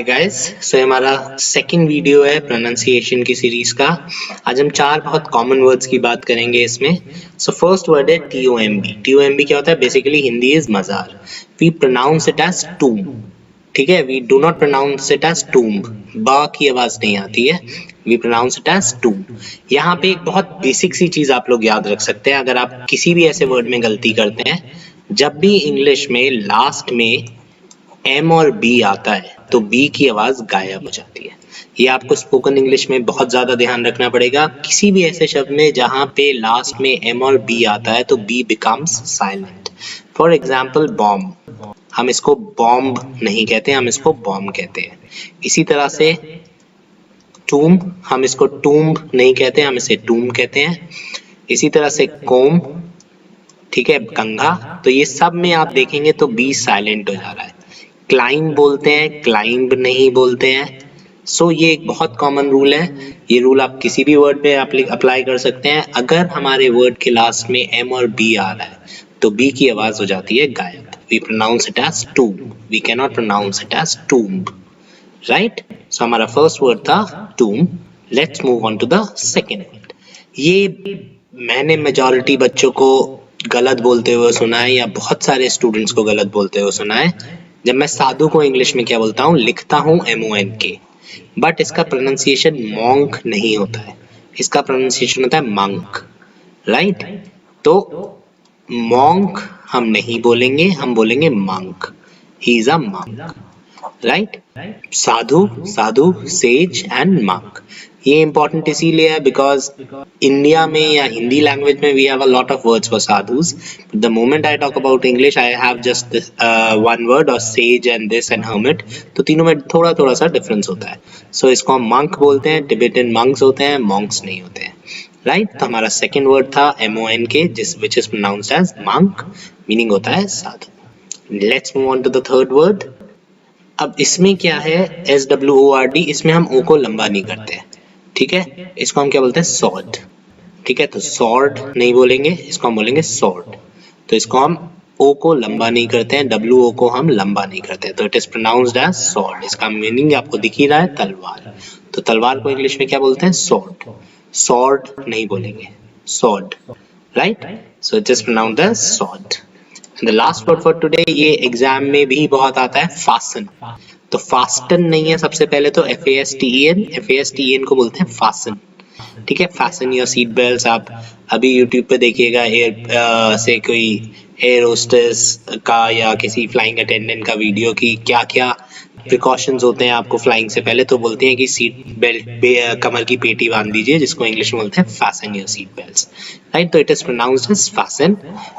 Guys, सो हमारा second video है pronunciation की सीरीज का। आज हम चार बहुत कॉमन वर्ड्स की बात करेंगे इसमें। सो फर्स्ट वर्ड है TOMB। TOMB क्या होता है? बेसिकली हिंदी इज मजार। We pronounce it as tomb. ठीक है, we do not pronounce it as tomb. बा की आवाज नहीं आती है, we pronounce it as tomb. यहाँ पे एक बहुत बेसिक सी चीज आप लोग याद रख सकते हैं। अगर आप किसी भी ऐसे वर्ड में गलती करते हैं, जब भी इंग्लिश में लास्ट में M और B आता है तो B की आवाज गायब हो जाती है। ये आपको स्पोकन इंग्लिश में बहुत ज्यादा ध्यान रखना पड़ेगा। किसी भी ऐसे शब्द में जहां पे लास्ट में M और B आता है तो B becomes silent। For example bomb, हम इसको बॉम्ब नहीं कहते, हम इसको बॉम्ब कहते हैं। इसी तरह से टूम, हम इसको टूम्ब नहीं कहते, हम इसे टूम कहते हैं। इसी तरह से कोम, ठीक है, कंघा, तो ये सब में आप देखेंगे तो B साइलेंट हो जा रहा है। क्लाइंब बोलते हैं, क्लाइंब नहीं बोलते हैं। सो ये एक बहुत कॉमन रूल है। ये रूल आप किसी भी वर्ड पे अप्लाई कर सकते हैं। अगर हमारे वर्ड के लास्ट में M और B आ रहा है तो B की आवाज हो जाती है गायब। We pronounce it as tomb, we can not pronounce it as tomb, right? So हमारा फर्स्ट वर्ड था tomb. Let's move on to the second word. ये मैंने मेजॉरिटी बच्चों को गलत बोलते हुए सुना है, या बहुत सारे स्टूडेंट्स को गलत बोलते हुए सुना है। जब मैं साधु को इंग्लिश में क्या बोलता हूँ, लिखता हूँ MONK, बट इसका प्रोनाउंसिएशन मॉन्क नहीं होता है, इसका प्रोनाउंसिएशन होता है मंक, राइट? तो मॉन्क हम नहीं बोलेंगे, हम बोलेंगे monk. He is a monk, right? Sadhu, sadhu, sage and monk. ये इंपॉर्टेंट इसीलिए है बिकॉज इंडिया में या हिंदी लैंग्वेज में we have a lot of words for sadhus, but the moment I talk about English I have just one word, और sage and this and hermit, तो तीनों में थोड़ा थोड़ा सा डिफरेंस होता है। सो इसको हम मंक बोलते हैं, टिबेटन मंक्स होते हैं, मॉन्क्स नहीं होते हैं, राइट? तो हमारा सेकेंड वर्ड था MONK, जिस which is pronounced as monk, meaning होता है sadhu. Let's move on to the third word. अब इसमें क्या है, SWORD, इसमें हम O को लंबा नहीं करते हैं, ठीक है? इसको हम क्या बोलते हैं, सॉर्ड, ठीक है? तो सॉर्ड नहीं बोलेंगे, इसको हम बोलेंगे सॉर्ड। तो इसको हम O को लंबा नहीं करते हैं, WO को हम लंबा नहीं करते हैं, तो it is pronounced as sword. इसका मीनिंग आपको दिख ही रहा है, तलवार। तो तलवार को इंग्लिश में क्या बोलते हैं, सॉर्ड। सॉर्ड नहीं बोलेंगे, sword, right? So it is pronounced as sword. The last word for today, ये एग्जाम में भी बहुत आता है, फासन। तो फास्टन नहीं है, सबसे पहले तो FASTEN को बोलते हैं फासन, ठीक है? Fasten your seat belt. आप अभी यूट्यूब पे देखिएगा एयर से कोई एयर होस्टेस का या किसी फ्लाइंग अटेंडेंट का वीडियो की क्या क्या प्रिकॉशंस होते हैं आपको फ्लाइंग से पहले, तो बोलते हैं कि सीट बेल्ट, कमर की पेटी बांध दीजिए, जिसको इंग्लिश में बोलते हैं fasten your seat belts, right? तो it is pronounced as fasten.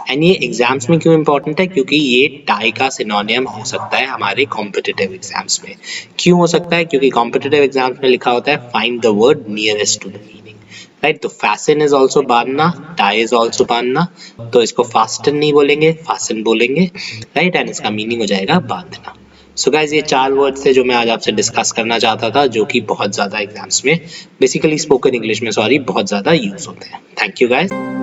And ये एग्जाम्स में क्यों इंपॉर्टेंट है? क्योंकि ये टाई का सिनोनिम हो सकता है हमारे कॉम्पिटिटिव एग्जाम्स में। क्यों हो सकता है? क्योंकि कॉम्पिटिटिव एग्जाम्स में लिखा होता है find the word nearest to the meaning, right? तो फैसन इज ऑल्सो बांधना, टाई इज ऑल्सो बांधना, तो इसको फास्टन नहीं बोलेंगे, फासन बोलेंगे, राइट? एंड इसका मीनिंग हो जाएगा बांधना। सो गाइज, ये चार वर्ड्स थे जो मैं आज आपसे डिस्कस करना चाहता था, जो कि बहुत ज्यादा एग्जाम्स में, बेसिकली स्पोकन इंग्लिश में, सॉरी, बहुत ज्यादा यूज होते हैं। Thank you guys.